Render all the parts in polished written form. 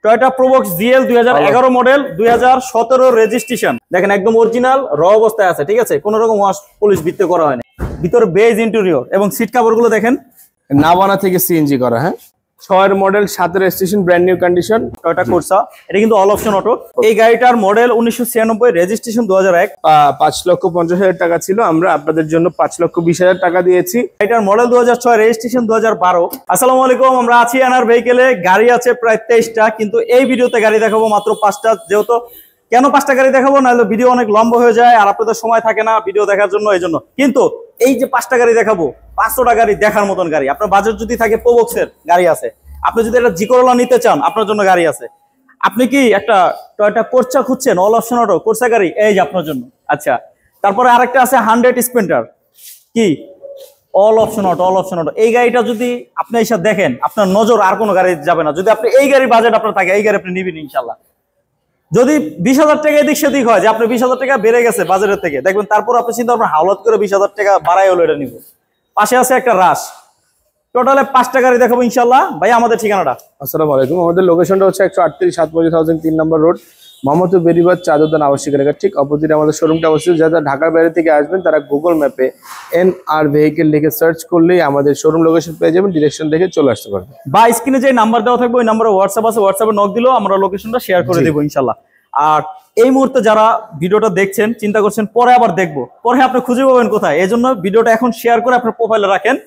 Toyota Probox GL 2011 model 2017 registration. দেখেন একদম original র অবস্থায় আছে, ঠিক আছে, কোনো রকম ওয়াশ পলিশ ভিতরে করা হয়নি। ভিতরে বেজ ইন্টেরিয়র এবং সিট কভার গুলো দেখেন নাভানা থেকে সিএনজি করা। হ্যাঁ, 6 model 7 registration, brand new condition, Toyota Corsa. এটা কিন্তু অল অপশন অটো। এই গাড়িটার মডেল 1996, রেজিস্ট্রেশন 2001। 5,50,000 টাকা ছিল, আমরা আপনাদের জন্য 5,20,000 টাকা দিয়েছি। এটার মডেল 2006, রেজিস্ট্রেশন 2012। আসসালামু আলাইকুম, আমরা আছি এনআর ভেহিকেলে। গাড়ি আছে প্রায় 23টা, কিন্তু এই ভিডিওতে গাড়ি দেখাবো মাত্র 5টা। যেহেতু কেন 5টা গাড়ি দেখাবো, নাহলে ভিডিও অনেক লম্বা হয়ে যায় আর আপনাদের সময় থাকে না ভিডিও দেখার জন্য, এই জন্য। কিন্তু এই যে 5টা গাড়ি দেখাবো, 500টা গাড়ি দেখার মতন গাড়ি। আপনার বাজেট যদি থাকে, প্রোবক্সের গাড়ি আছে। আপনি যদি একটা জি-করোলা নিতে চান, আপনার জন্য গাড়ি আছে। আপনি কি একটা টয়োটা কোর্সা খুঁজছেন, অল অপশন অটো কোর্সা গাড়ি, এই যে আপনার জন্য। আচ্ছা, তারপরে আরেকটা আছে 100 স্প্লেন্ডার, কি all option auto, all option auto. এই গাড়িটা যদি আপনি এসে দেখেন, আপনার নজর আর কোনো গাড়ি যাবে না। যদি আপনি এই গাড়ির বাজেট আপনার থাকে, এই গাড়ি আপনি নিবেন ইনশাল্লাহ। যদি 20,000 টাকা এদিক সেদিক হয়, যে আপনার 20,000 টাকা বেড়ে গেছে বাজারের থেকে, দেখবেন তারপর আপনি চিন্তা করবেন হাওলাত করে 20,000 টাকা বাড়াই হলো এটা নিব। পাশে আছে একটা রাশ। টোটালে 5টা গাড়ি দেখাবো ইনশাল্লাহ। ভাই, আমাদের ঠিকানাটা। আসসালামু আলাইকুম, আমাদের লোকেশনটা হচ্ছে 138 সাতমজি হাউজিং 3 নম্বর রোড, মোহাম্মদপুর বেরিবাদ চাঁদোদান আবাসিক এলাকা ঠিক অপোজিটে আমাদের শোরুমটা অবস্থিত। যারা ঢাকার বাইরে থেকে আসবেন, তারা গুগল ম্যাপে এনআর ভেহিকেল লিখে সার্চ করলেই আমাদের শোরুম লোকেশন পেয়ে যাবেন, ডিরেকশন দেখে চলে আসতে পারবেন। বা স্ক্রিনে যে নাম্বার দেওয়া থাকবে, ওই নাম্বারে হোয়াটসঅ্যাপ আছে, হোয়াটসঅ্যাপে নক দিলেও আমরা লোকেশনটা শেয়ার করে দেবো ইনশাল্লাহ। আর এই মুহূর্তে যারা ভিডিওটা দেখছেন, চিন্তা করছেন পরে আবার দেখবো, পরে আপনি খুঁজে পাবেন কোথায়, এই জন্য ভিডিওটা এখন শেয়ার করে আপনার প্রোফাইলে রাখেন।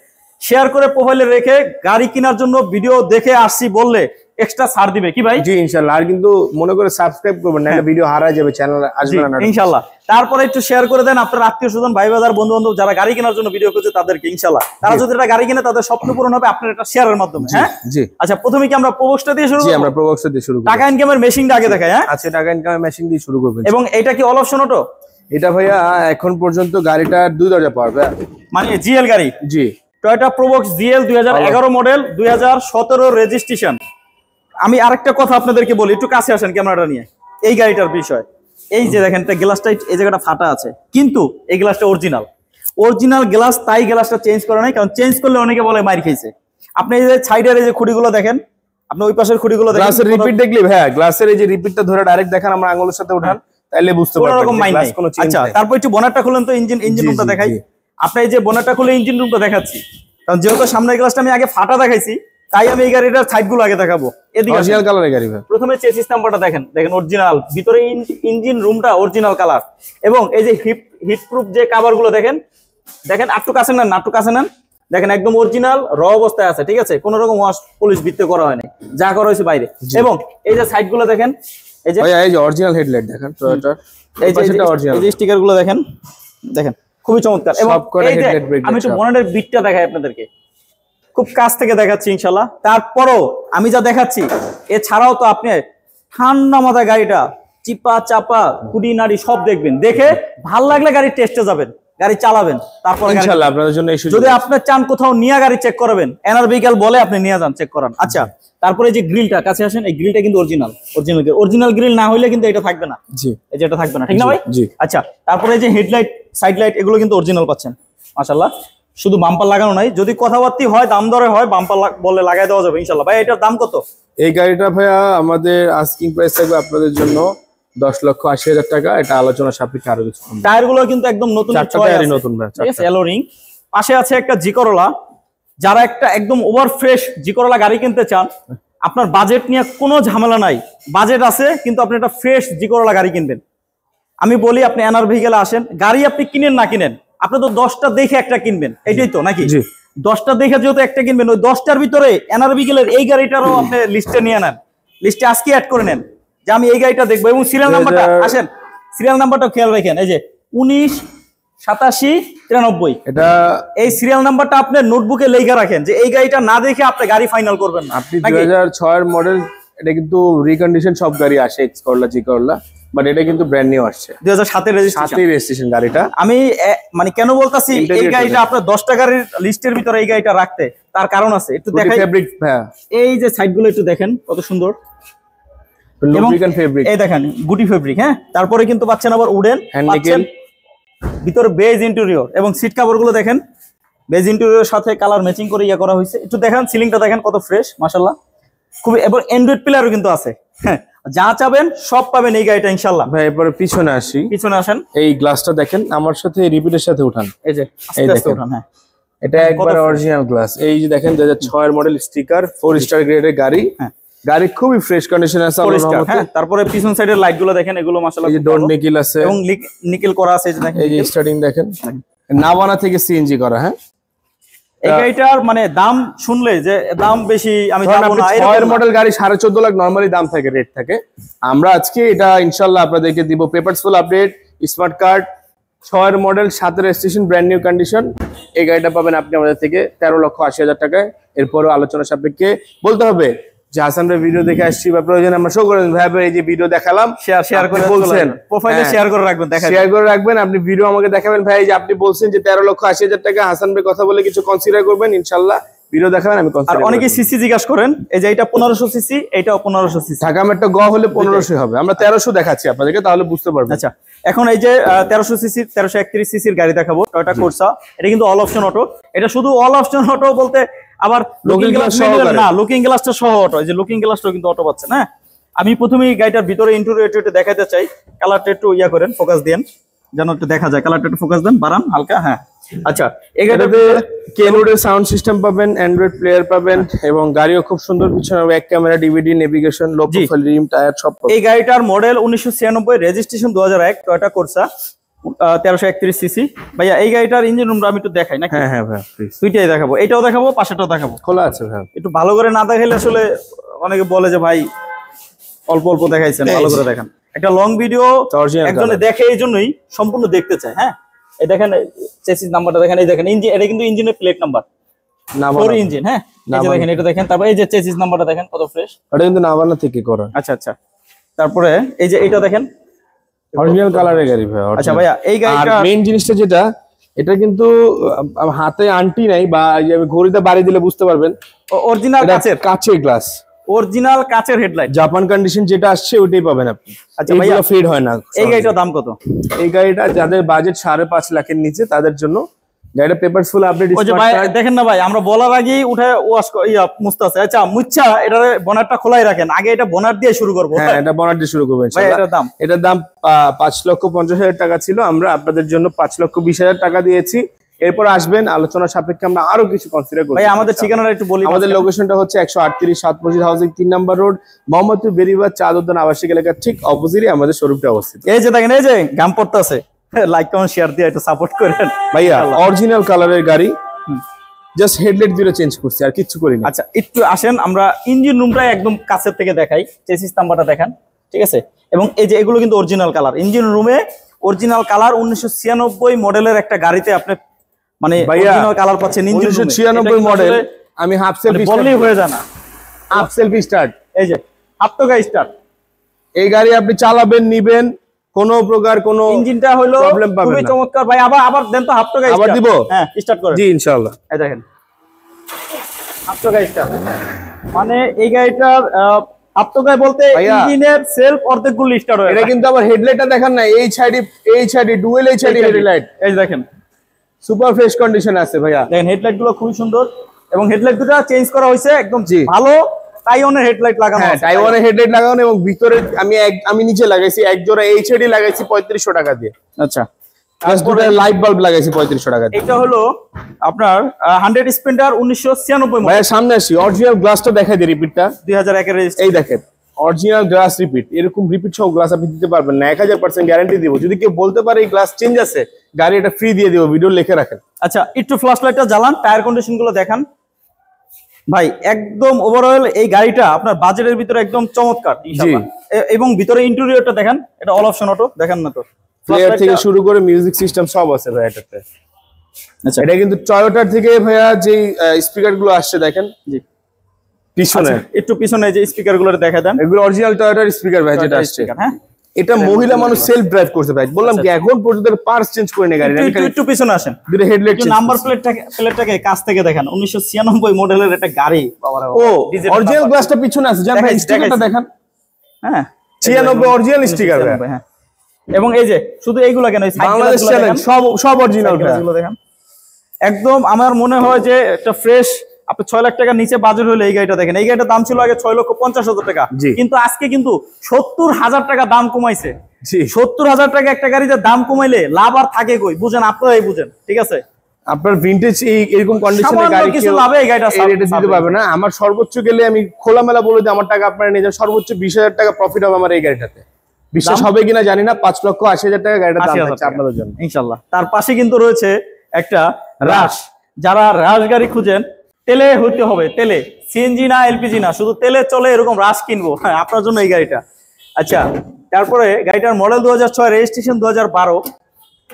শেয়ার করে প্রোফাইলে রেখে গাড়ি কেনার জন্য ভিডিও দেখে আসছি বললে এক্সট্রা ছাড় দিবে, কি ভাই? জি ইনশাআল্লাহ। আর কিন্তু মনে করে সাবস্ক্রাইব করবেন না, এটা ভিডিও হারায় যাবে, চ্যানেল আসবে না ইনশাআল্লাহ। তারপরে একটু শেয়ার করে দেন আপনার আত্মীয়-স্বজন, ভাই বাজার, বন্ধু-বান্ধব যারা গাড়ি কেনার জন্য ভিডিও করছে তাদেরকে ইনশাআল্লাহ। তারা যদি এটা গাড়ি কিনে, তাদের স্বপ্ন পূরণ হবে আপনার এটা শেয়ারের মাধ্যমে। হ্যাঁ জি। আচ্ছা, প্রথমে কি আমরা প্রোবক্সটা দিয়ে শুরু করব? জি, আমরা প্রোবক্সটা দিয়ে শুরু করব। টাকা ইনকামের মেশিনটা আগে দেখাই। হ্যাঁ, আচ্ছা, টাকা ইনকামের মেশিন দিয়ে শুরু করবেন। এবং এটা কি অল অপশন অটো? এটা ভাইয়া এখন পর্যন্ত গাড়িটার 2 দরজা পাওয়ার, মানে জিএল গাড়ি। জি, Toyota Probox GL 2011 model 2017 registration. আমি আরেকটা কথা আপনাদেরকে বলি, একটু কাছে আসেন ক্যামেরাটা নিয়ে। এই গাড়িটার বিষয়, এই যে দেখেন একটা গ্লাসটা এই জায়গাটা ফাটা আছে, কিন্তু এই গ্লাসটা অরিজিনাল গ্লাস, তাই গ্লাসটা চেঞ্জ করে নাই, কারণ চেঞ্জ করলে অনেকে বলে মাইর খাইছে। আপনি এই যে সাইডের এই যে খুঁড়িগুলো দেখেন, আপনি ওই পাশের খুঁড়িগুলো দেখেন, গ্লাসের রিপিট দেখলি ভাইয়া, গ্লাসের এই যে রিপিটটা ধরে ডাইরেক্ট দেখেন আমার আঙ্গুলের সাথে উঠান, তাইলে বুঝতে পারবেন কোনো রকম মাইর নাই। আচ্ছা, তারপর একটু বোনারটা খুলেন তো, ইঞ্জিন রুমটা দেখাই। আপনি এই যে বোনারটা খুলে ইঞ্জিন রুমটা দেখাচ্ছি, কারণ যেহেতু সামনের গ্লাসটা আমি আগে ফাটা দেখাইছি, তাই আমি এই গাড়িটার সাইডগুলো আগে দেখাবো। এদিকে অরিজিনাল কালারের গাড়ি ভাই। প্রথমে চেসিস নাম্বারটা দেখেন, অরিজিনাল, ভিতরে ইঞ্জিন রুমটা অরিজিনাল কালার, এবং এই যে হিট প্রুফ যে কভারগুলো দেখেন, একটু কাছে নেন, দেখেন একদম অরিজিনাল র অবস্থায় আছে, ঠিক আছে, কোনো রকম ওয়াশ পলিশ ভিতরে করা হয়নি, যা করা হয়েছে বাইরে। এবং এই যে সাইডগুলো দেখেন, এই যে অরিজিনাল হেডলাইট দেখেন, টয়োটার এই যে স্টিকারগুলো দেখেন, খুবই চমৎকার। এবং আমি একটু বনেটের বিটটা দেখাই আপনাদেরকে, খুব কাছ থেকে দেখাচ্ছি ইনশাল্লাহ। তারপরও আমি যা দেখাচ্ছি, এছাড়াও তো আপনি ঠান্ডা মাথায় গাড়িটা চিপা চাপা কুড়ি নাড়ি সব দেখবেন, দেখে ভাল লাগলে গাড়ির টেস্টে যাবেন, গাড়ি চালাবেন, তারপর ইনশাআল্লাহ আপনাদের জন্য যদি আপনি চান কোথাও নিয়ে গাড়ি চেক করাবেন, এনআর ভেহিকেল বলে আপনি নিয়ে যান, চেক করান। আচ্ছা, তারপরে যে গ্রিলটা কাছে আসেন, এই গ্রিলটা কিন্তু অরিজিনাল গ্রিল না হইলে কিন্তু এটা থাকবে না। জি, এই যে এটা থাকবে না, ঠিক না ভাই? জি। আচ্ছা, তারপরে যে হেডলাইট, সাইড লাইট, এগুলো কিন্তু অরিজিনাল পাচ্ছেন মাশাআল্লাহ। শুধু বাম্পার লাগানো নাই, যদি কথাবার্তা হয়, দাম দরে হয়, বাম্পার বলে লাগাই দেওয়া যাবে ইনশাআল্লাহ। ভাই, এটার দাম কত? এই গাড়িটা ভাইয়া আমাদের আস্কিং প্রাইস থাকবে আপনাদের জন্য 10,80,000 টাকা। এটা আলোচনা সাপেক্ষে আরো কিছু। টায়ারগুলো কিন্তু একদম নতুন, নতুন ভাই, ঠিক আছে, এলোরিং। পাশে আছে একটা জি-করোলা। যারা একটা একদম ওভার ফ্রেশ জি-করোলা গাড়ি কিনতে চান, আপনার বাজেট নিয়ে কোনো ঝামেলা নাই, বাজেট আছে, কিন্তু আপনি একটা ফ্রেশ জি-করোলা গাড়ি কিনবেন, আমি বলি আপনি এনআর ভেহিকেলে আসেন। গাড়ি আপনি কিনেন না কিনেন, আপনি তো 10টা দেখে একটা কিনবেন, এইটাই তো নাকি? 10টা দেখে যেহেতু একটা কিনবেন, ওই 10টার ভিতরে এনআর ভেহিকেলের এই গাড়িটারও আপনি লিস্টে নিয়ে নেন, লিস্টে আজকে অ্যাড করে নেন যে আমি এই গাড়িটা দেখবো। এবং সিরিয়াল নাম্বারটা আসেন, সিরিয়াল নাম্বারটা খেয়াল রাখেন, এই যে 198793, এটা এই সিরিয়াল নাম্বারটা আপনি নোটবুকে লেখা রাখেন, যে এই গাড়িটা না দেখে আপনি গাড়ি ফাইনাল করবেন না। আপনি 2006 এর মডেল, এটা কিন্তু রিকন্ডিশন সব গাড়ি আসে, এক্স করলা, জি করলা, বাট এটা কিন্তু ব্র্যান্ড নিউ আসছে, 2007 রেজিস্ট্রেশন গাড়িটা। আমি মানে কেন বলতাছি এই গাড়িটা আপনার 10টা গাড়ির লিস্টের ভিতরে এই গাড়িটা রাখতে, তার কারণ আছে, একটু দেখাই। ফেব্রিক, হ্যাঁ, এই যে সাইডগুলো একটু দেখেন কত সুন্দর, লুব্রিকেন্ট ফেব্রিক, এই দেখেন গুটি ফেব্রিক। হ্যাঁ, তারপরে কিন্তু পাচ্ছেন আবার উডেন, পাচ্ছেন ভিতরে বেজ ইন্টেরিয়র, এবং সিট কভারগুলো দেখেন বেজ ইন্টেরিয়রের সাথে কালার ম্যাচিং করে ইয়া করা হয়েছে। একটু দেখেন সিলিংটা দেখেন কত ফ্রেশ মাশাআল্লাহ। খুবই, এবং অ্যান্ড্রয়েড প্লেয়ারও কিন্তু আছে। হ্যাঁ, যা চাবেন সব পাবেন এই গাড়িটা ইনশাআল্লাহ। ভাই এরপরে পিছনে আসি, পিছনে আসেন। এই গ্লাসটা দেখেন, আমার সাথে রিপিটের সাথে উঠান, এই যে এই আস্তে আস্তে দেখেন। উঠান। হ্যাঁ, এটা একবার অরিজিনাল গ্লাস। এই যে দেখেন 2006 এর মডেল, স্টিকার, 4 স্টার গ্রেডের গাড়ি। হ্যাঁ, গাড়ি খুবই ফ্রেশ কন্ডিশনে আছে আল্লাহর রহমতে। হ্যাঁ, তারপরে পিছন সাইডের লাইট গুলো দেখেন, এগুলো মাশাআল্লাহ এই যে ডোর নিকেল আছে এবং নিকেল করা আছে। এই যে দেখেন, এই যে স্টার্টিং দেখেন, নাভানা থেকে সিএনজি করা। হ্যাঁ, এই গাড়িটার মানে দাম শুনলে যে দাম বেশি আমি জানবো না, 6 এর মডেল গাড়ি 14.5 লাখ নরমালি দাম থাকে, রেট থাকে। আমরা আজকে এটা ইনশাআল্লাহ আপনাদেরকে দিব papers full update, smart card, 6 এর মডেল, 7 এর রেজিস্ট্রেশন, ব্র্যান্ড নিউ কন্ডিশন। এই গাড়িটা পাবেন আপনি আমাদের থেকে 13,80,000 টাকায়। এরপরও আলোচনা সাপেক্ষে বলতে হবে যে হাসান ভাই ভিডিও দেখে আসছি বা প্রয়োজন আমরা শো করেন, ভাই ভাই এই যে ভিডিও দেখালাম, শেয়ার করে বলছেন প্রোফাইলে শেয়ার করে রাখবেন, দেখেন শেয়ার করে রাখবেন। আপনি ভিডিও আমাকে দেখাবেন, ভাই যে আপনি বলছেন যে 13,80,000 টাকা, হাসান ভাই কথা বলে কিছু কনসিডার করবেন, ইনশাআল্লাহ ভিডিও দেখাবেন, আমি আর কনসিডার। অনেকে সিসি জিজ্ঞাসা করেন, এই যে এটা 1500 সিসি, এটাও 1500 সিসি। ঢাকা মেট্রো গ হলে 1500 হবে, আমরা 1300 দেখাচ্ছি আপনাদেরকে, তাহলে বুঝতে পারবেন। আচ্ছা, এখন এই যে 1300 সিসি 1331 সিসির গাড়ি দেখাবো, টয়োটা কোর্সা। এটা কিন্তু অল অপশন অটো। এটা শুধু অল অপশন অটো বলতে আবার লুকিং গ্লাস না, লুকিং গ্লাসটা সহ অটো। এই যে লুকিং গ্লাসটাও কিন্তু অটো পাচ্ছেন। হ্যাঁ, আমি প্রথমেই গাড়িটার ভিতরে ইন্টেরিয়রটা দেখাতে চাই। কালারটা একটু ইয়া করেন, ফোকাস দেন যেন একটু দেখা যায়। কালারটা একটু ফোকাস দেন, বাড়ান হালকা। হ্যাঁ, আচ্ছা, এই গাড়িটাতে কেনউডের সাউন্ড সিস্টেম পাবেন, অ্যান্ড্রয়েড প্লেয়ার পাবেন, এবং গাড়িও খুব সুন্দর। পিছনে back camera, DVD, navigation, low profile rim, tyre সব পাবেন। এই গাড়িটার model 1996, registration 2001, Toyota Corsa, 1331 CC. ভাইয়া এই গাড়িটার ইঞ্জিন রুমটা আমি একটু দেখাই নাকি? হ্যাঁ হ্যাঁ ভাই, প্লিজ। দুইটাই দেখাবো, এটাও দেখাবো, পাশেটাও দেখাবো। খোলা আছে ভাই, একটু ভালো করে না দেখাইলে আসলে অনেকে বলে যে ভাই অল্প অল্প দেখাইছেন, ভালো করে দেখান। একটা লং ভিডিও একজনে দেখে এই জন্যই সম্পূর্ণ দেখতে চায়। হ্যাঁ, এই দেখেন চেসিস নাম্বারটা দেখেন, এই দেখেন ইঞ্জিন, এটা কিন্তু ইঞ্জিনের প্লেট নাম্বার 4 ইঞ্জিন। হ্যাঁ, এই যে দেখেন, এটা দেখেন। তারপর এই যে চেসিস নাম্বারটা দেখেন কত ফ্রেশ, এটা কিন্তু নাভানা থেকে করা। আচ্ছা আচ্ছা। তারপরে এই যে এটা দেখেন, অরিজিনাল কালারের গাড়ি ভাই। আচ্ছা ভাইয়া, এই গাড়িটা মেইন জিনিসটা যেটা, এটা কিন্তু হাতে আন্টি নাই, বা আমি ঘড়িতে বাড়ি দিলে বুঝতে পারবেন, অরিজিনাল কাচের গ্লাস, অরিজিনাল কাচের হেডলাইট, জাপান কন্ডিশন যেটা আসছে ওইটাই পাবেন আপনি। আচ্ছা ভাইয়া, ফেড হয় না। এই গাড়িটার দাম কত? এই গাড়িটা যাদের বাজেট 5.5 লাখের নিচে, তাদের জন্য গাড়িটা পেপারস ফুল আপডেট। দেখেন না ভাই, আমরা বলার আগেই উঠে ওয়াশ মুছতে আছে। আচ্ছা, মুচ্ছা এটা বনারটা খোলাই রাখেন, আগে এটা বনার দিয়ে শুরু করবো। হ্যাঁ, এটা বনার দিয়ে শুরু করবেন। এটার দাম 5,50,000 টাকা ছিল, আমরা আপনাদের জন্য 5,20,000 টাকা দিয়েছি। এরপর আসবেন, আলোচনা সাপেক্ষে আমরা আরো কিছু কনসিডার করব। ভাই আমাদের ঠিকানাটা একটু বলি। আমাদের লোকেশনটা হচ্ছে 138 সাত মসজিদ হাউজিং 3 নম্বর রোড, মোহাম্মদপুর বেরিবাদ চাঁদ উদ্যান আবাসিক এলাকার ঠিক অপোজিটে আমাদের শোরুমটা অবস্থিত। এই যে দেখেন, এই যে গাম পড়তেছে, লাইক কমেন্ট শেয়ার দিয়ে একটু সাপোর্ট করেন ভাইয়া। অরিজিনাল কালারের গাড়ি, জাস্ট হেডলাইট দুটো চেঞ্জ করছি, আর কিছু করি না। আচ্ছা, একটু আসেন আমরা ইঞ্জিন রুমটা একদম কাছের থেকে দেখাই। চেসিস নাম্বারটা দেখেন, ঠিক আছে? এবং এই যে এগুলো কিন্তু অরিজিনাল কালার, ইঞ্জিন রুমে অরিজিনাল কালার। 1996 মডেলের একটা গাড়িতে আপনি মানে অরিজিনাল কালার পাচ্ছেন ইঞ্জিন রুমে। 1996 মডেল, আমি হাফ সেলফি বললেই হয়ে যায় না। হাফ সেলফি স্টার্ট, এই যে হাফ তো গাড়ি স্টার্ট। এই গাড়ি আপনি চালাবেন, নিবেন, কোনো প্রকার কোনো ইঞ্জিনটা হলো প্রবলেম পাবেন না। খুবই চমৎকার ভাই। আবার দেন তো হাফ তো গাড়ি আবার দিব। হ্যাঁ, স্টার্ট করেন। জি ইনশাআল্লাহ। এই দেখেন হাফ তো গাড়ি স্টার্ট, মানে এই গাড়িটার হাফ তো গাড়ি বলতে ইঞ্জিনের সেলফ অর্ধেকগুলো স্টার্ট হয়। এটা কিন্তু আবার হেডলাইটটা দেখেন না, এই সাইডে ডুয়েল হেডলাইট। এই দেখেন সুপার ফ্রেশ কন্ডিশন আছে ভাইয়া। দেখেন হেডলাইট গুলো খুবই সুন্দর, এবং হেডলাইট দুটো চেঞ্জ করা হয়েছে একদম ভালো টাইওনের হেডলাইট লাগানো। হ্যাঁ, টাইওনের হেডলাইট লাগানো, এবং ভিতরে আমি নিচে লাগাইছি এক জোড়া এইচডি লাগাইছি 3500 টাকা দিয়ে। আচ্ছা, তারপরে লাইট বাল্ব লাগাইছি 3500 টাকা দিয়ে। এটা হলো আপনার 100 স্প্লেন্ডার 1996 মডেল। ভাইয়া সামনে আসি, অরিজিনাল গ্লাসটা দেখাই দিই, রিপিটটা 2001 এর রেজিস্ট্রেশন। এই দেখেন অরিজিনাল গ্লাস রিপিট, এরকম রিপিট সহ গ্লাস আপনি দিতে পারবেন না। 1000% গ্যারান্টি দিব। যদি কেউ বলতে পারে এই গ্লাস চেঞ্জ আছে, গাড়ি এটা ফ্রি দিয়ে দিব, ভিডিও লিখে রাখেন। আচ্ছা, একটু ফ্ল্যাশ লাইটটা জ্বালান, টায়ার কন্ডিশন গুলো দেখান ভাই। একদম ওভারঅল এই গাড়িটা আপনার বাজেটের ভিতরে একদম চমৎকার ইনশাআল্লাহ। এবং ভিতরে ইন্টেরিয়রটা দেখেন, এটা অল অপশন অটো, দেখেন না তো? প্লেয়ার থেকে শুরু করে মিউজিক সিস্টেম সব আছে ভাই এটাতে। আচ্ছা, এটা কিন্তু টয়োটার থেকে ভাইয়া যে স্পিকার গুলো আসছে দেখেন। জি, পিছনে একটু পিছনে যে স্পিকার গুলো দেখা দেন, এগুলো অরিজিনাল টয়োটার স্পিকার ভাই যেটা আসছে। হ্যাঁ, এটা মহিলা মানুষ সেলফ ড্রাইভ করতে ভাই। বললাম কি এখন পর্যন্ত পার্টস চেঞ্জ করে নে গাড়ি। একটু পিছনে আসেন, দুটো হেডলাইট নাম্বার প্লেটটাকে কাছ থেকে দেখেন। 1996 মডেলের একটা গাড়ি। ও অরিজিনাল গ্লাসটা পিছনে আছে, জান ভাই স্টিকারটা দেখেন। হ্যাঁ, 96 অরিজিনাল স্টিকার ভাই। হ্যাঁ, এবং এই যে শুধু এইগুলা কেন, এই বাংলাদেশ চ্যালেঞ্জ সব অরিজিনাল দেখেন একদম। আমার মনে হয় যে একটা ফ্রেশ আপনি 6 লাখ টাকার নিচে বাজেট হলে এই গাড়িটা দেখেন, এই গাড়িটার দাম ছিল আগে 6,50,000 টাকা, কিন্তু আজকে কিন্তু 70,000 টাকা দাম কমাইছে। 70,000 টাকা একটা গাড়িতে দাম কমাইলে লাভ আর থাকে কই? বুঝেন, আপনারাই বুঝেন, ঠিক আছে? আপনার ভিনটেজ এরকম কন্ডিশনে গাড়ি কিছু লাভে এই গাড়িটা দিতে পারবে না। আমার সর্বোচ্চ গেলে আমি খোলামেলা বলে দিই, আমার টাকা আপনারা নিয়ে যান, সর্বোচ্চ 20,000 টাকা প্রফিট হবে আমার এই গাড়িটাতে। বিশ্বাস হবে কিনা জানি না, 5,80,000 টাকা গাড়িটার দাম থাকছে আপনাদের জন্য ইনশাআল্লাহ। তার পাশে কিন্তু রয়েছে একটা রাশ। যারা রাশ গাড়ি খুঁজেন, তেলে হইতে হবে, তেলে, সিএনজি না এলপিজি না, শুধু তেলে চলে এরকম রাশ কিনবো, হ্যাঁ আপনার জন্য এই গাড়িটা। আচ্ছা, তারপরে গাড়িটার মডেল 2006, রেজিস্ট্রেশন 2012,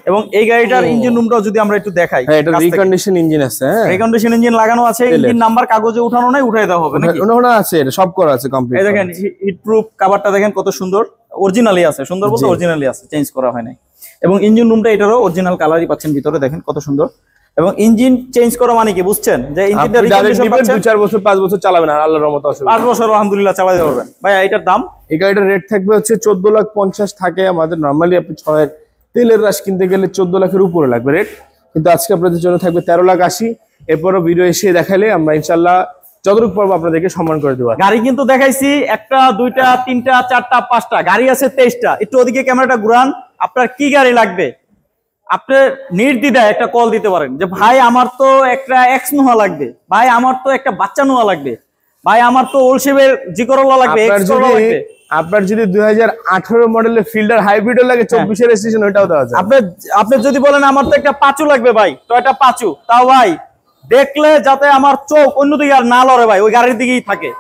এবং এই গাড়িটার ইঞ্জিন রুমটাও যদি আমরা একটু দেখাই, এটা রিকন্ডিশন ইঞ্জিন আছে, হ্যাঁ রিকন্ডিশন ইঞ্জিন লাগানো আছে, ইঞ্জিন নাম্বার কাগজে উঠানো নাই, উঠাই দেওয়া হবে নাকি? ওটা আছে, এটা সব করা আছে কমপ্লিট। এই দেখেন হিট প্রুফ কভারটা দেখেন কত সুন্দর, অরিজিনালি আছে, সুন্দর বলতে অরিজিনালি আছে, চেঞ্জ করা হয় নাই। এবং ইঞ্জিন রুমটা এটারও অরিজিনাল কালারই পাচ্ছেন ভিতরে, দেখেন কত সুন্দর। এবং ইঞ্জিন চেঞ্জ করা মানে কি বুঝছেন? যে ইঞ্জিনটা রিকন্ডিশন পাচ্ছেন, 2-4 বছর 5 বছর চালাবেন আর আল্লাহর রহমতে অসুবিধা 5 বছর আলহামদুলিল্লাহ চালাতে পারবেন। ভাই এটার দাম, এই গাড়িটার রেট থাকবে হচ্ছে 14,50,000 থাকে আমাদের নরমালি। আপনি 6 তেলের রাশ কিনতে গেলে 14 লাখের উপরে লাগবে রেট, কিন্তু আজকে আপনাদের জন্য থাকবে 13,80,000। এরপরও ভিডিও এসে দেখালে আমরা ইনশাল্লাহ যতটুকু পারবো আপনাদেরকে সম্মান করে দেবো। গাড়ি কিন্তু দেখাইছি 1টা 2টা 3টা 4টা 5টা, গাড়ি আছে 23টা। একটু ওদিকে ক্যামেরাটা ঘুরান, আপনার কি গাড়ি লাগবে আপনি নির্দ্বিধায় একটা কল দিতে পারেন, যে ভাই আমার তো একটা এক্স নোহা লাগবে, ভাই আমার তো একটা বাচ্চা নোহা লাগবে, ভাই আমার তো ওলশেভের জি করোলা লাগবে, এক্স করোলা লাগবে। আপনার যদি 2018 মডেলের ফিল্ডার হাইব্রিডও লাগে, 24 এর রেজিস্ট্রেশন, ওটাও দেওয়া যায়। আপনি যদি বলেন আমার তো একটা পাঁচু লাগবে ভাই, টয়োটা পাঁচু, তাও ভাই দেখলে যাতে আমার চোখ অন্যদিকে আর না লড়ে ভাই, ওই গাড়ির দিকেই থাকে,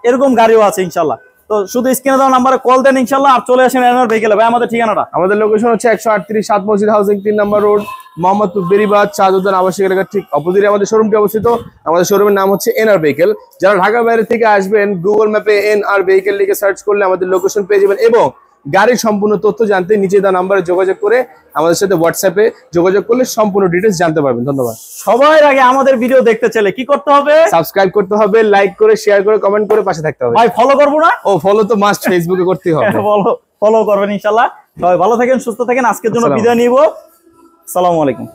এরকম গাড়িও আছে ইনশাল্লাহ। তো শুধু স্ক্রিনে দেওয়া নাম্বারে কল দেন ইনশাল্লাহ, আর চলে আসেন এনআর ভেহিকেলে। ভাই আমাদের ঠিকানাটা, আমাদের লোকেশন হচ্ছে 138 সাত মসজিদ হাউজিং 3 নম্বর রোড, মোহাম্মদপুর বেরিবাদ চাঁদউদ্দিন আবাসিক এলাকার ঠিক অপোজিটে আমাদের শোরুমটি অবস্থিত। আমাদের শোরুমের নাম হচ্ছে এনআর ভেহিকেল। যারা ঢাকার বাইরে থেকে আসবেন, গুগল ম্যাপে এনআর ভেহিকেল লিখে সার্চ করলে আমাদের লোকেশন পেয়ে যাবেন, এবং গাড়ির সম্পূর্ণ তথ্য জানতে নিচে দেওয়া নাম্বারে যোগাযোগ করে আমাদের সাথে হোয়াটসঅ্যাপে যোগাযোগ করলে সম্পূর্ণ ডিটেইলস জানতে পারবেন। ধন্যবাদ। সবার আগে আমাদের ভিডিও দেখতে চাইলে কি করতে হবে? সাবস্ক্রাইব করতে হবে, লাইক করে, শেয়ার করে, কমেন্ট করে পাশে থাকতে হবে। ভাই ফলো করবো না? ও ফলো তো মাস্ট, ফেসবুকে করতেই হবে। ফলো করবেন ইনশাল্লাহ। সবাই ভালো থাকেন, সুস্থ থাকেন, আজকের জন্য বিদায় নিব। আসসালামু আলাইকুম।